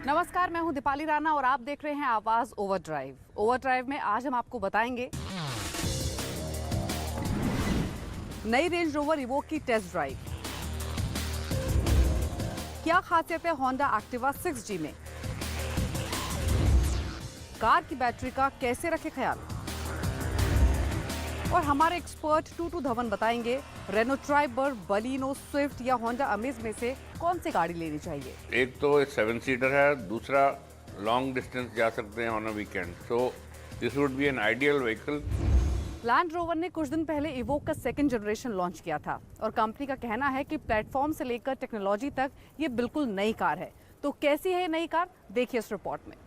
नमस्कार, मैं हूं दीपाली राणा और आप देख रहे हैं आवाज ओवरड्राइव। ओवरड्राइव में आज हम आपको बताएंगे नई रेंज रोवर इवोक की टेस्ट ड्राइव, क्या खासियत है होंडा एक्टिवा 6G में, कार की बैटरी का कैसे रखे ख्याल, और हमारे एक्सपर्ट टूटू धवन बताएंगे रेनो ट्राइबर, बलिनो, स्विफ्ट या होंडा अमेज में से कौन सी गाड़ी लेनी चाहिए। एक तो 7 सीटर है, दूसरा लॉन्ग डिस्टेंस जा सकते हैं on a weekend, so this would be an ideal vehicle. Land rover ने कुछ दिन पहले इवोक का सेकंड जनरेशन लॉन्च किया था और कंपनी का कहना है कि प्लेटफॉर्म से लेकर टेक्नोलॉजी तक ये बिल्कुल नई कार है। तो कैसी है ये नई कार, देखिए इस रिपोर्ट में।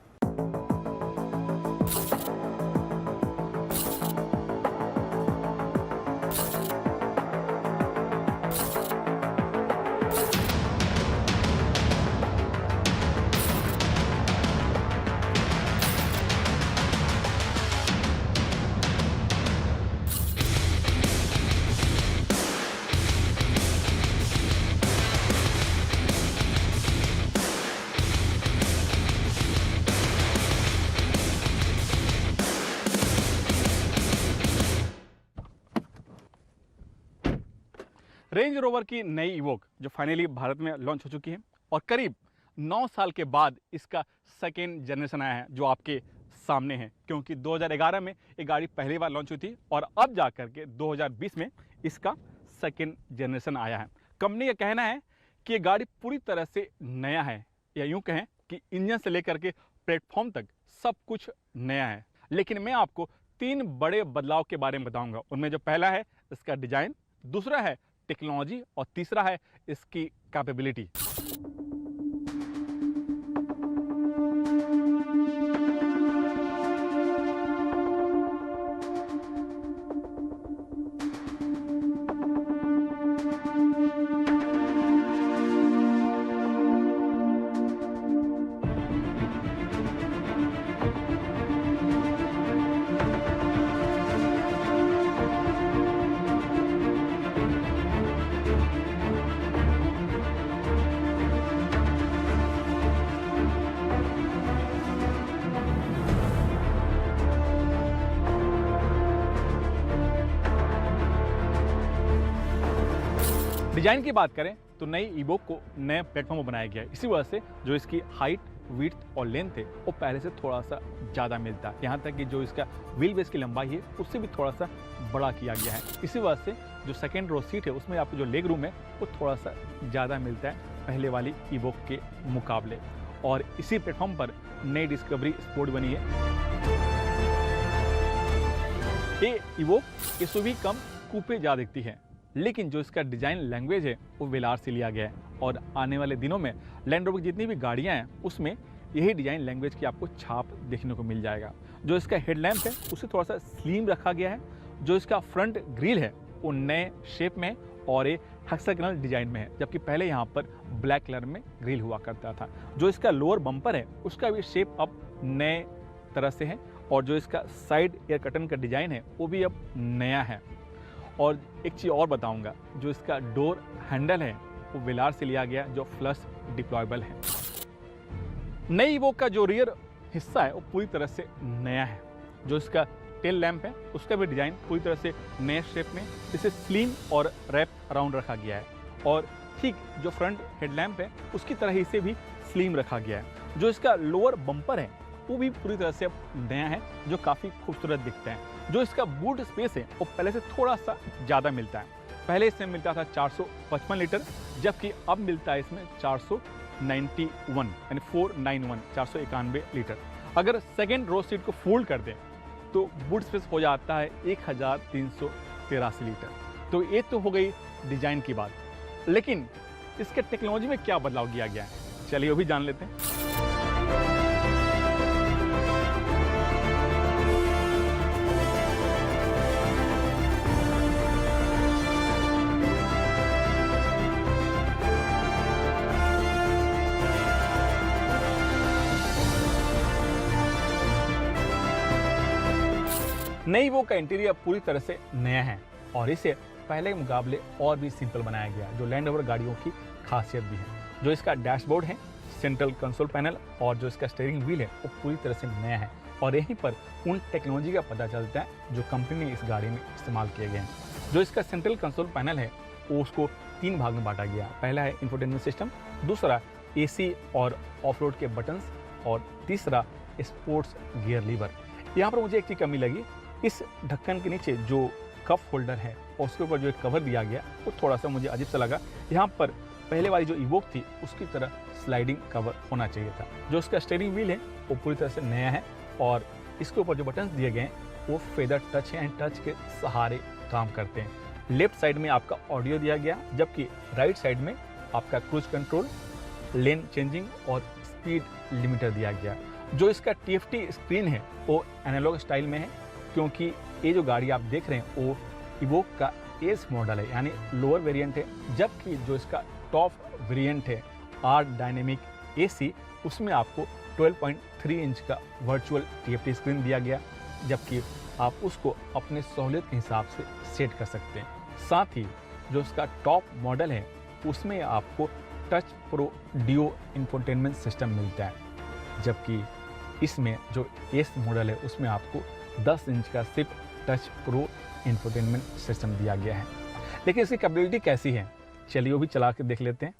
रेंज रोवर की नई इवोक जो फाइनली भारत में लॉन्च हो चुकी है और करीब 9 साल के बाद इसका सेकेंड जनरेशन आया है जो आपके सामने है, क्योंकि 2011 में ये गाड़ी पहली बार लॉन्च हुई थी और अब जाकर के 2020 में इसका सेकेंड जनरेशन आया है। कंपनी का कहना है कि ये गाड़ी पूरी तरह से नया है, या यूँ कहें कि इंजन से लेकर के प्लेटफॉर्म तक सब कुछ नया है। लेकिन मैं आपको 3 बड़े बदलाव के बारे में बताऊंगा। उनमें जो पहला है इसका डिजाइन, दूसरा है टेक्नोलॉजी और तीसरा है इसकी कैपेबिलिटी। डिजाइन की बात करें तो नई इवोक को नए प्लेटफॉर्म पर बनाया गया है। इसी वजह से जो इसकी हाइट, विड्थ और लेंथ है वो पहले से थोड़ा सा ज़्यादा मिलता है। यहाँ तक कि जो इसका व्हील बेस की लंबाई है उससे भी थोड़ा सा बड़ा किया गया है। इसी वजह से जो सेकेंड रो सीट है उसमें आपको जो लेग रूम है वो थोड़ा सा ज़्यादा मिलता है पहले वाली इवोक के मुकाबले। और इसी प्लेटफॉर्म पर नई डिस्कवरी स्पोर्ट बनी है। ये इवोक एसयूवी कम कूपे ज़्यादा दिखती है, लेकिन जो इसका डिजाइन लैंग्वेज है वो वेलार से लिया गया है और आने वाले दिनों में लैंड रोवर की जितनी भी गाड़ियां हैं उसमें यही डिजाइन लैंग्वेज की आपको छाप देखने को मिल जाएगा। जो इसका हेडलैम्प है उसे थोड़ा सा स्लिम रखा गया है। जो इसका फ्रंट ग्रिल है वो नए शेप में और ये हेक्सागोनल डिजाइन में है, जबकि पहले यहाँ पर ब्लैक कलर में ग्रिल हुआ करता था। जो इसका लोअर बम्पर है उसका भी शेप अब नए तरह से है और जो इसका साइड एयर कर्टन का डिजाइन है वो भी अब नया है। और एक चीज़ और बताऊंगा, जो इसका डोर हैंडल है वो वेलार से लिया गया जो फ्लश डिप्लॉयबल है। नई इवोक का जो रियर हिस्सा है वो पूरी तरह से नया है। जो इसका टेल लैंप है उसका भी डिजाइन पूरी तरह से नए शेप में इसे स्लिम और रैप अराउंड रखा गया है और ठीक जो फ्रंट हेडलैम्प है उसकी तरह ही इसे भी स्लिम रखा गया है। जो इसका लोअर बम्पर है वो भी पूरी तरह से अब नया है जो काफ़ी खूबसूरत दिखता है। जो इसका बूट स्पेस है वो पहले से थोड़ा सा ज़्यादा मिलता है। पहले इसमें मिलता था 455 लीटर, जबकि अब मिलता है इसमें 491 यानी 491 लीटर। अगर सेकेंड रो सीट को फोल्ड कर दें तो बूट स्पेस हो जाता है 1383 लीटर। तो ये तो हो गई डिजाइन की बात, लेकिन इसके टेक्नोलॉजी में क्या बदलाव किया गया है चलिए वो भी जान लेते हैं। नई इवोक का इंटीरियर पूरी तरह से नया है और इसे पहले के मुकाबले और भी सिंपल बनाया गया, जो लैंड रोवर गाड़ियों की खासियत भी है। जो इसका डैशबोर्ड है, सेंट्रल कंसोल पैनल और जो इसका स्टीयरिंग व्हील है वो पूरी तरह से नया है और यहीं पर उन टेक्नोलॉजी का पता चलता है जो कंपनी ने इस गाड़ी में इस्तेमाल किए गए हैं। जो इसका सेंट्रल कंसोल पैनल है वो उसको 3 भाग में बांटा गया। पहला है इंफोटेनमेंट सिस्टम, दूसरा एसी और ऑफ रोड के बटन्स और तीसरा स्पोर्ट्स गियर लीवर। यहाँ पर मुझे एक चीज़ कमी लगी, इस ढक्कन के नीचे जो कप होल्डर है और उसके ऊपर जो एक कवर दिया गया वो थोड़ा सा मुझे अजीब सा लगा। यहाँ पर पहले वाली जो इवोक थी उसकी तरह स्लाइडिंग कवर होना चाहिए था। जो उसका स्टीयरिंग व्हील है वो पूरी तरह से नया है और इसके ऊपर जो बटन्स दिए गए हैं वो फेदर टच है एंड टच के सहारे काम करते हैं। लेफ्ट साइड में आपका ऑडियो दिया गया, जबकि राइट साइड में आपका क्रूज कंट्रोल, लेन चेंजिंग और स्पीड लिमिटर दिया गया। जो इसका TFT स्क्रीन है वो एनालॉग स्टाइल में है, क्योंकि ये जो गाड़ी आप देख रहे हैं वो इवोक का एस मॉडल है, यानी लोअर वेरिएंट है, जबकि जो इसका टॉप वेरिएंट है आर डायनेमिक AC उसमें आपको 12.3 इंच का वर्चुअल TFT स्क्रीन दिया गया, जबकि आप उसको अपने सहूलियत के हिसाब से सेट कर सकते हैं। साथ ही जो उसका टॉप मॉडल है उसमें आपको टच प्रो डिओ इंफोटेनमेंट सिस्टम मिलता है, जबकि इसमें जो एस मॉडल है उसमें आपको 10 इंच का सिर्फ टच प्रो इंफोटेनमेंट सिस्टम दिया गया है। लेकिन इसकी कैपेबिलिटी कैसी है, चलिए वो भी चला के देख लेते हैं।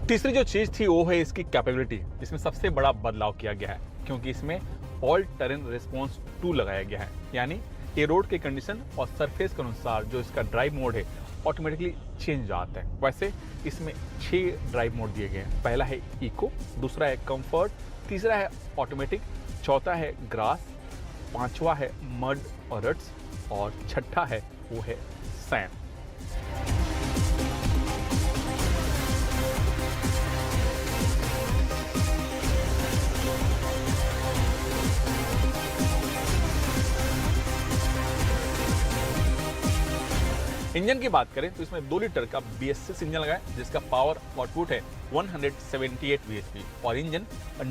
तीसरी जो चीज़ थी वो है इसकी कैपेबिलिटी। इसमें सबसे बड़ा बदलाव किया गया है क्योंकि इसमें ऑल टेरेन रिस्पॉन्स 2 लगाया गया है, यानी ये रोड के कंडीशन और सरफेस के अनुसार जो इसका ड्राइव मोड है ऑटोमेटिकली चेंज आता है। वैसे इसमें 6 ड्राइव मोड दिए गए हैं। पहला है इको, दूसरा है कंफर्ट, तीसरा है ऑटोमेटिक, चौथा है ग्रास, पांचवा है मड और रट्स और छठा है वो है सैंड। इंजन की बात करें तो इसमें 2 लीटर का BS6 इंजन लगा है जिसका पावर आउटपुट है 178 bhp और इंजन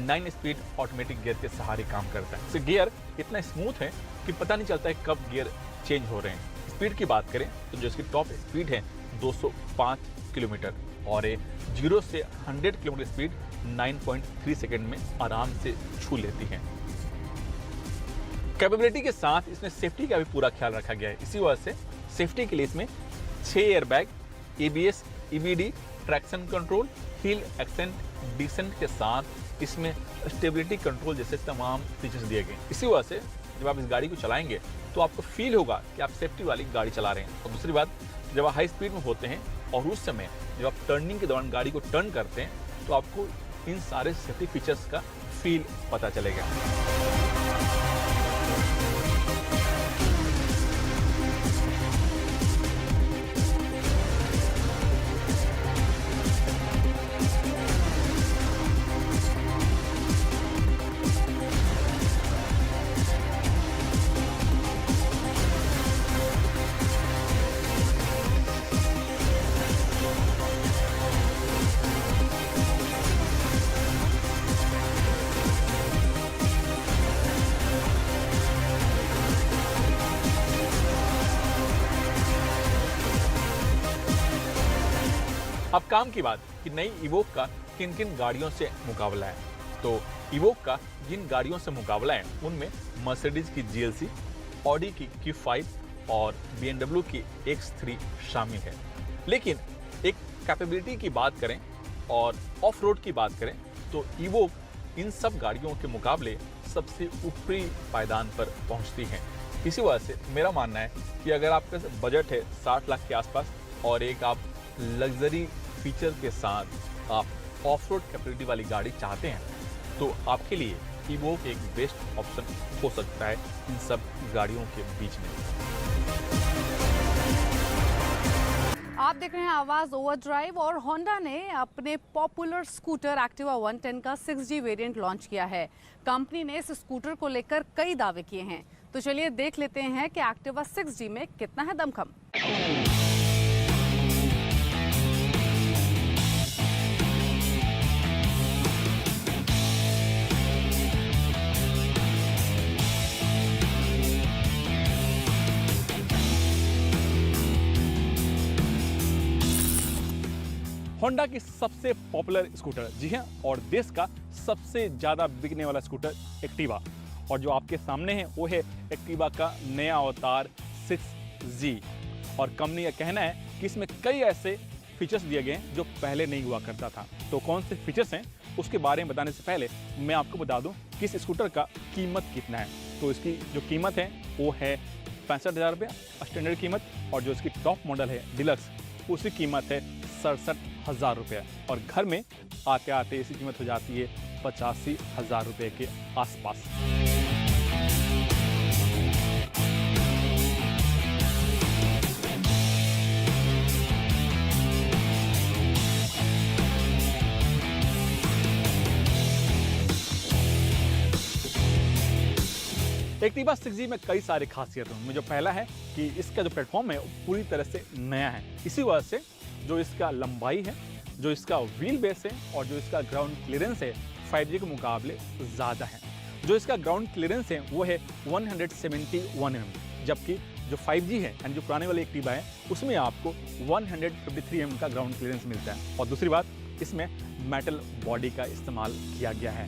9 स्पीड ऑटोमेटिक गियर के सहारे काम करता है। इससे गियर इतना स्मूथ है कि पता नहीं चलता है कब गियर चेंज हो रहे हैं। स्पीड की बात करें तो जो इसकी टॉप स्पीड है 205 किलोमीटर और 0 से 100 किलोमीटर स्पीड 9.3 सेकेंड में आराम से छू लेती है। कैपेबिलिटी के साथ इसमें सेफ्टी का भी पूरा ख्याल रखा गया है। इसी वजह से सेफ्टी के लिए इसमें 6 airbag, ABS, EBD, traction control, hill ascent, descent के साथ इसमें स्टेबिलिटी कंट्रोल जैसे तमाम फीचर्स दिए गए। इसी वजह से जब आप इस गाड़ी को चलाएंगे तो आपको फील होगा कि आप सेफ्टी वाली गाड़ी चला रहे हैं। और दूसरी बात, जब आप हाई स्पीड में होते हैं और उस समय जब आप टर्निंग के दौरान गाड़ी को टर्न करते हैं तो आपको इन सारे सेफ्टी फीचर्स का फील पता चलेगा। अब काम की बात कि नई इवोक का किन किन गाड़ियों से मुकाबला है, तो इवोक का जिन गाड़ियों से मुकाबला है उनमें मर्सिडीज की GLC, ऑडी की Q5 और BMW की X3 शामिल है। लेकिन एक कैपेबिलिटी की बात करें और ऑफ रोड की बात करें तो इवोक इन सब गाड़ियों के मुकाबले सबसे ऊपरी पायदान पर पहुंचती है। इसी वजह से मेरा मानना है कि अगर आपका बजट है 60 लाख के आसपास और एक आप लग्जरी फीचर के साथ आप ऑफ रोड कैपेबिलिटी वाली गाड़ी चाहते हैं तो आपके लिए इवोक एक बेस्ट ऑप्शन हो सकता है इन सब गाड़ियों के बीच में। आप देख रहे हैं आवाज ओवरड्राइव और होंडा ने अपने पॉपुलर स्कूटर एक्टिवा 110 का 6G वेरिएंट लॉन्च किया है। कंपनी ने इस स्कूटर को लेकर कई दावे किए हैं, तो चलिए देख लेते हैं कि एक्टिवा 6G में कितना है दमखम। होंडा की सबसे पॉपुलर स्कूटर, जी हाँ, और देश का सबसे ज़्यादा बिकने वाला स्कूटर एक्टिवा, और जो आपके सामने है वो है एक्टिवा का नया अवतार 6G। और कंपनी का कहना है कि इसमें कई ऐसे फीचर्स दिए गए हैं जो पहले नहीं हुआ करता था। तो कौन से फीचर्स हैं उसके बारे में बताने से पहले मैं आपको बता दूं कि इस स्कूटर का कीमत कितना है। तो इसकी जो कीमत है वो है 65,000 रुपये स्टैंडर्ड कीमत, और जो इसकी टॉप मॉडल है डिलक्स उसकी कीमत है 67,000 रुपये, और घर में आते आते इसकी कीमत हो जाती है 85,000 रुपये के आसपास। एक्टिवा 6G में कई सारे खासियत हैं। जो पहला है कि इसका जो प्लेटफॉर्म है वो पूरी तरह से नया है। इसी वजह से जो इसका लंबाई है, जो इसका व्हील बेस है और जो इसका ग्राउंड क्लियरेंस है 5G के मुकाबले ज़्यादा है। जो इसका ग्राउंड क्लियरेंस है वो है 171 mm, जबकि जो 5G है यानी जो पुराने वाले एक्टिवा है उसमें आपको 153 mm का ग्राउंड क्लियरेंस मिलता है। और दूसरी बात, इसमें मेटल बॉडी का इस्तेमाल किया गया है।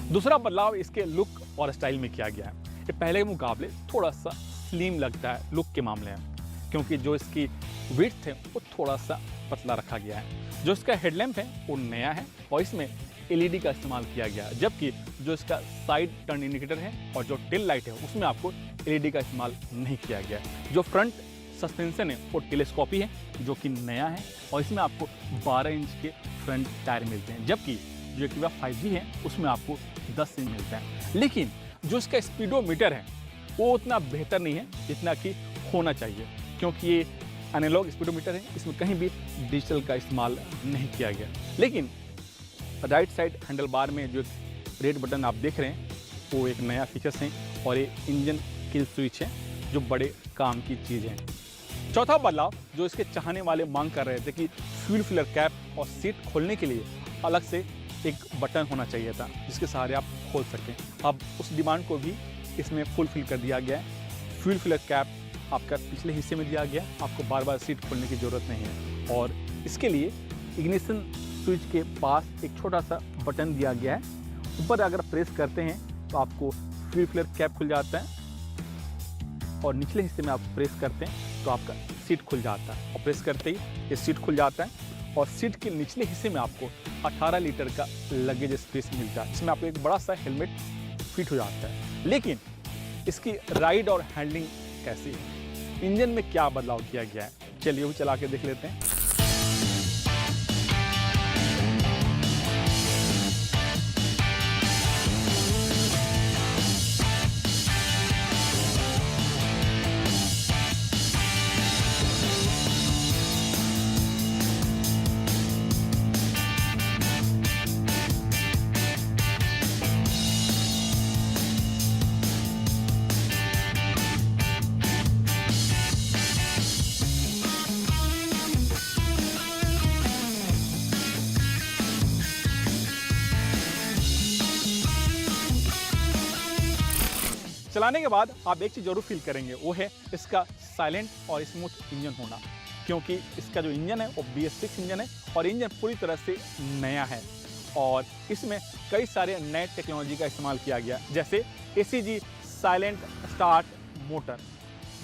दूसरा बदलाव इसके लुक और स्टाइल में किया गया है। ये पहले के मुकाबले थोड़ा सा स्लिम लगता है लुक के मामले में, क्योंकि जो इसकी विड्थ है वो थोड़ा सा पतला रखा गया है। जो इसका हेडलैम्प है वो नया है और इसमें LED का इस्तेमाल किया गया है, जबकि जो इसका साइड टर्न इंडिकेटर है और जो टेल लाइट है उसमें आपको LED का इस्तेमाल नहीं किया गया है। जो फ्रंट सस्पेंशन है वो टेलीस्कोपी है जो कि नया है, और इसमें आपको 12 इंच के फ्रंट टायर मिलते हैं, जबकि जो एक्टिवा 5G है उसमें आपको 10 इंच मिलता है। लेकिन जो इसका स्पीडोमीटर है वो उतना बेहतर नहीं है जितना कि होना चाहिए, क्योंकि ये एनालॉग स्पीडोमीटर है, इसमें कहीं भी डिजिटल का इस्तेमाल नहीं किया गया। लेकिन राइट साइड हैंडल बार में जो रेड बटन आप देख रहे हैं वो एक नया फीचर्स है, और ये इंजन किल स्विच है जो बड़े काम की चीज़ है। चौथा बदलाव जो इसके चाहने वाले मांग कर रहे थे कि फ्यूल फिलर कैप और सीट खोलने के लिए अलग से एक बटन होना चाहिए था जिसके सहारे आप खोल सकें। अब उस डिमांड को भी इसमें फुलफिल कर दिया गया है। फ्यूल फिलर कैप आपका पिछले हिस्से में दिया गया, आपको बार बार सीट खोलने की ज़रूरत नहीं है। और इसके लिए इग्निशन स्विच के पास एक छोटा सा बटन दिया गया है, ऊपर अगर प्रेस करते हैं तो आपको फ्यूल फिलर कैप खुल जाता है, और निचले हिस्से में आप प्रेस करते हैं तो आपका सीट खुल जाता है, और प्रेस करते ही ये सीट खुल जाता है। और सीट के निचले हिस्से में आपको 18 लीटर का लगेज स्पेस मिलता है, इसमें आपको एक बड़ा सा हेलमेट फिट हो जाता है। लेकिन इसकी राइड और हैंडलिंग कैसी है, इंजन में क्या बदलाव किया गया है, चलिए वो चला के देख लेते हैं। चलाने के बाद आप एक चीज़ जरूर फील करेंगे, वो है इसका साइलेंट और स्मूथ इंजन होना, क्योंकि इसका जो इंजन है वो BS6 इंजन है और इंजन पूरी तरह से नया है। और इसमें कई सारे नए टेक्नोलॉजी का इस्तेमाल किया गया, जैसे ACG साइलेंट स्टार्ट मोटर।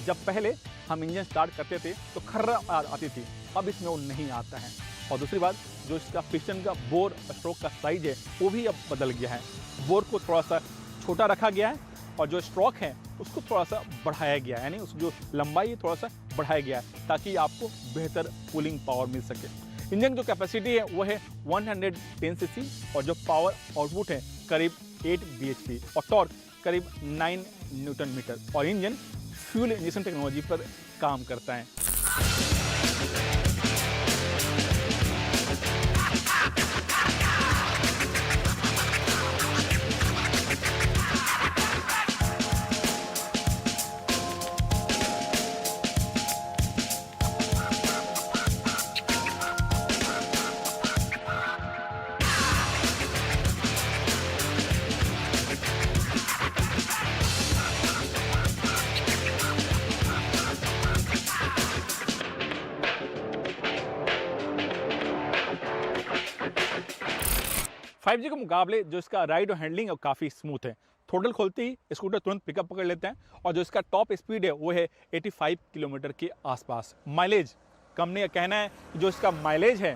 जब पहले हम इंजन स्टार्ट करते थे तो खर्रा आती थी, अब इसमें वो नहीं आता है। और दूसरी बात, जो इसका पिस्टन का बोर स्ट्रोक का साइज है वो भी अब बदल गया है। बोर को थोड़ा सा छोटा रखा गया है और जो स्ट्रोक है उसको थोड़ा सा बढ़ाया गया है, यानी उसकी जो लंबाई है थोड़ा सा बढ़ाया गया है ताकि आपको बेहतर कूलिंग पावर मिल सके। इंजन की जो कैपेसिटी है वो है 110 सीसी और जो पावर आउटपुट है करीब 8 bhp और टॉर्क करीब 9 न्यूटन मीटर और इंजन फ्यूल इंजेक्शन टेक्नोलॉजी पर काम करता है। फाइव जी के मुकाबले जो इसका राइड और हैंडलिंग है काफ़ी स्मूथ है। थ्रोटल खोलते ही स्कूटर तुरंत पिकअप पकड़ लेते हैं और जो इसका टॉप स्पीड है वो है 85 किलोमीटर के आसपास। माइलेज कंपनी का कहना है कि जो इसका माइलेज है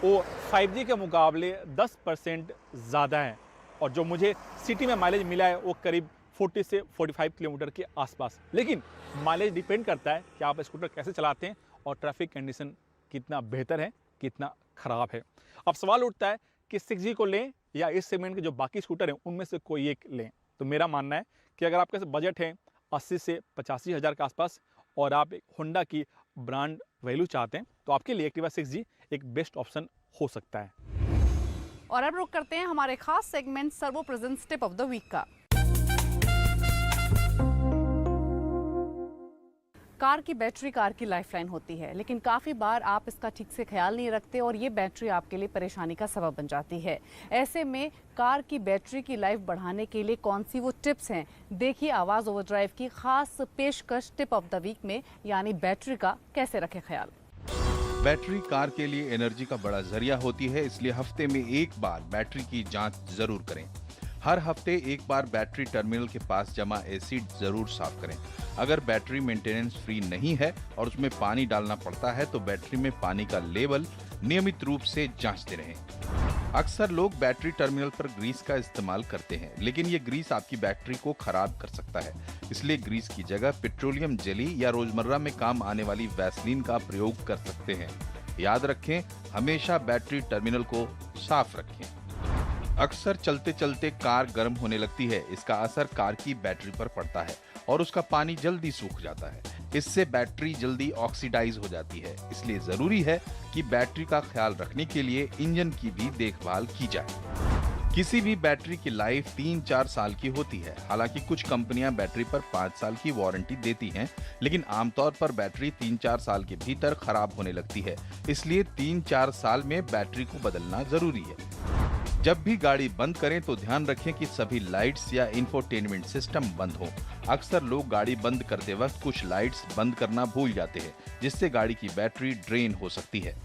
वो 5G के मुकाबले 10% ज़्यादा है और जो मुझे सिटी में माइलेज मिला है वो करीब 40 से 45 किलोमीटर के आसपास। लेकिन माइलेज डिपेंड करता है कि आप स्कूटर कैसे चलाते हैं और ट्रैफिक कंडीशन कितना बेहतर है, कितना ख़राब है। अब सवाल उठता है कि 6G को लें या इस सेगमेंट के जो बाकी स्कूटर हैं उनमें से कोई एक लें। तो मेरा मानना है कि अगर आपके बजट है 80 से 85 हज़ार के आसपास और आप एक होंडा की ब्रांड वैल्यू चाहते हैं तो आपके लिए एक्टिवा 6G एक बेस्ट ऑप्शन हो सकता है। और अब रुक करते हैं हमारे खास segment Servo presents tip of the week का। कार की बैटरी कार की लाइफलाइन होती है, लेकिन काफ़ी बार आप इसका ठीक से ख्याल नहीं रखते और ये बैटरी आपके लिए परेशानी का सबब बन जाती है। ऐसे में कार की बैटरी की लाइफ बढ़ाने के लिए कौन सी वो टिप्स हैं, देखिए आवाज़ ओवरड्राइव की खास पेशकश टिप ऑफ द वीक में, यानी बैटरी का कैसे रखें ख्याल। बैटरी कार के लिए एनर्जी का बड़ा जरिया होती है, इसलिए हफ्ते में एक बार बैटरी की जांच जरूर करें। हर हफ्ते एक बार बैटरी टर्मिनल के पास जमा एसिड जरूर साफ करें। अगर बैटरी मेंटेनेंस फ्री नहीं है और उसमें पानी डालना पड़ता है तो बैटरी में पानी का लेवल नियमित रूप से जांचते रहें। अक्सर लोग बैटरी टर्मिनल पर ग्रीस का इस्तेमाल करते हैं, लेकिन ये ग्रीस आपकी बैटरी को खराब कर सकता है। इसलिए ग्रीस की जगह पेट्रोलियम जेली या रोजमर्रा में काम आने वाली वैसलीन का प्रयोग कर सकते हैं। याद रखें, हमेशा बैटरी टर्मिनल को साफ रखें। अक्सर चलते चलते कार गर्म होने लगती है। इसका असर कार की बैटरी पर पड़ता है और उसका पानी जल्दी सूख जाता है। इससे बैटरी जल्दी ऑक्सीडाइज हो जाती है। इसलिए जरूरी है कि बैटरी का ख्याल रखने के लिए इंजन की भी देखभाल की जाए। किसी भी बैटरी की लाइफ 3-4 साल की होती है। हालांकि कुछ कंपनियां बैटरी पर 5 साल की वारंटी देती हैं, लेकिन आमतौर पर बैटरी 3-4 साल के भीतर खराब होने लगती है। इसलिए 3-4 साल में बैटरी को बदलना जरूरी है। जब भी गाड़ी बंद करें तो ध्यान रखें कि सभी लाइट्स या इंफोटेनमेंट सिस्टम बंद हो। अक्सर लोग गाड़ी बंद करते वक्त कुछ लाइट्स बंद करना भूल जाते हैं, जिससे गाड़ी की बैटरी ड्रेन हो सकती है।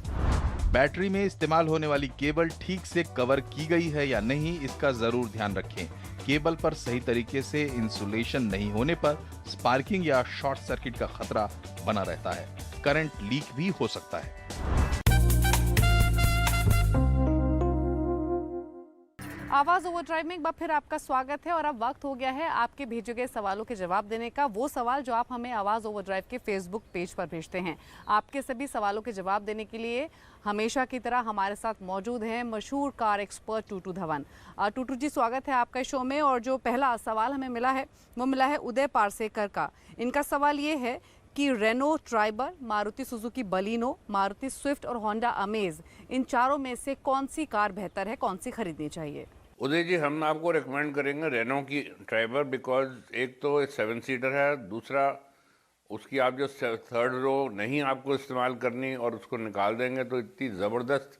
बैटरी में इस्तेमाल होने वाली केबल ठीक से कवर की गई है या नहीं, इसका जरूर ध्यान रखें। केबल पर सही तरीके से इंसुलेशन नहीं होने पर स्पार्किंग या शॉर्ट सर्किट का खतरा बना रहता है। करंट लीक भी हो सकता है। आवाज़ ओवरड्राइव में एक बार फिर आपका स्वागत है और अब वक्त हो गया है आपके भेजे गए सवालों के जवाब देने का। वो सवाल जो आप हमें आवाज़ ओवरड्राइव के फेसबुक पेज पर भेजते हैं। आपके सभी सवालों के जवाब देने के लिए हमेशा की तरह हमारे साथ मौजूद हैं मशहूर कार एक्सपर्ट टूटू धवन। टूटू जी, स्वागत है आपका शो में। और जो पहला सवाल हमें मिला है वो मिला है उदय पारसेकर का। इनका सवाल ये है कि Renault Triber, Maruti Suzuki Baleno, Maruti Swift और होंडा अमेज, इन चारों में से कौन सी कार बेहतर है, कौन सी खरीदनी चाहिए? उदय जी, हम आपको रिकमेंड करेंगे रेनो की ट्राइबर, बिकॉज एक तो 7 सीटर है, दूसरा उसकी आप जो थर्ड रो नहीं आपको इस्तेमाल करनी और उसको निकाल देंगे तो इतनी ज़बरदस्त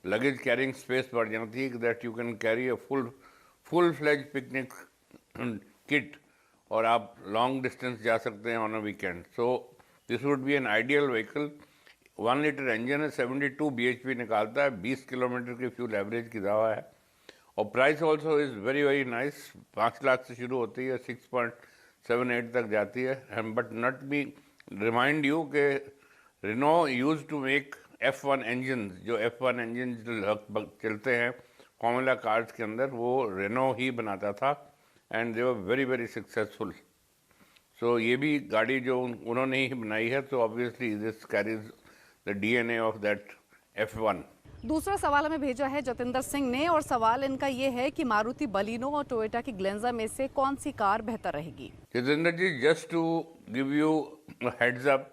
लगेज कैरिंग स्पेस बढ़ जाती है that you can carry a full fledge picnic kit और आप लॉन्ग डिस्टेंस जा सकते हैं on a weekend. So this would be an ideal vehicle. 1 litre engine है, 72 bhp निकालता है, 20 किलोमीटर की फ्यूल एवरेज की दावा है और price also is very very nice. 5 lakh से शुरू होती है, 6.78 तक जाती है। But not be remind you कि Renault use to make F1 engine, जो F1 इंजन लगभग चलते हैं फॉर्मूला कार्स के अंदर, वो रेनो ही बनाता था। And they were very very successful. So ये भी गाड़ी जो उन्होंने ही बनाई है, तो obviously this carries the DNA of that F1। दूसरा सवाल हमें भेजा है जतिंदर सिंह ने, और सवाल इनका ये है कि मारुति बलिनो और टोयोटा की ग्लेंजा में से कौन सी कार बेहतर रहेगी। Jitendra ji, just to give you heads up,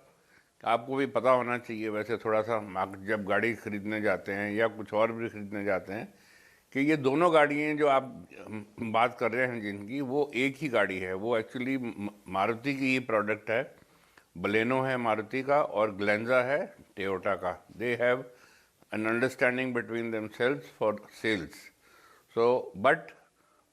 आपको भी पता होना चाहिए वैसे थोड़ा सा, जब गाड़ी खरीदने जाते हैं या कुछ और भी खरीदने जाते हैं, कि ये दोनों गाड़ियाँ जो आप बात कर रहे हैं जिनकी, वो एक ही गाड़ी है। वो एक्चुअली मारुति की ही प्रोडक्ट है। बलेनो है मारुति का और ग्लेंजा है टोयोटा का। They have an understanding between themselves for sales. So but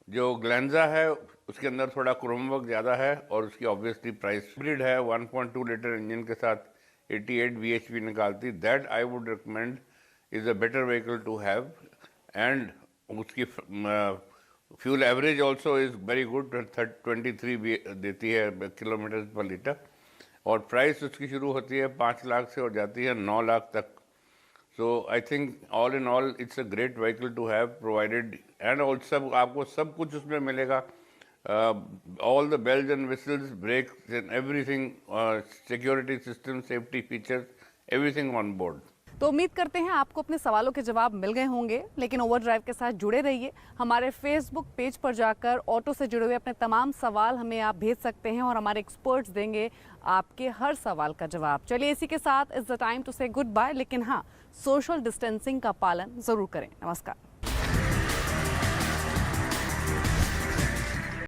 जो ग्लेंजा है उसके अंदर थोड़ा क्रोम वर्क ज़्यादा है और उसकी ऑब्वियसली प्राइस हाइब्रिड है। 1.2 लीटर इंजन के साथ 88 bhp निकालती। That I would recommend is a better vehicle to have, and उसकी fuel average also is very good, 23 भी देती है किलोमीटर पर लीटर, और प्राइस उसकी शुरू होती है 5 लाख से और जाती है 9 लाख तक। So I think all in all it's a great vehicle to have, provided and also आपको सब कुछ उसमें मिलेगा, all the bells and whistles, brakes and everything, security system, safety features, everything on board. तो उम्मीद करते हैं आपको अपने सवालों के जवाब मिल गए होंगे, लेकिन ओवरड्राइव के साथ जुड़े रहिए। हमारे फेसबुक पेज पर जाकर ऑटो से जुड़े हुए अपने तमाम सवाल हमें आप भेज सकते हैं और हमारे एक्सपर्ट्स देंगे आपके हर सवाल का जवाब। चलिए, इसी के साथ इट्स द टाइम टू से गुड बाय, लेकिन हाँ, सोशल डिस्टेंसिंग का पालन जरूर करें। नमस्कार।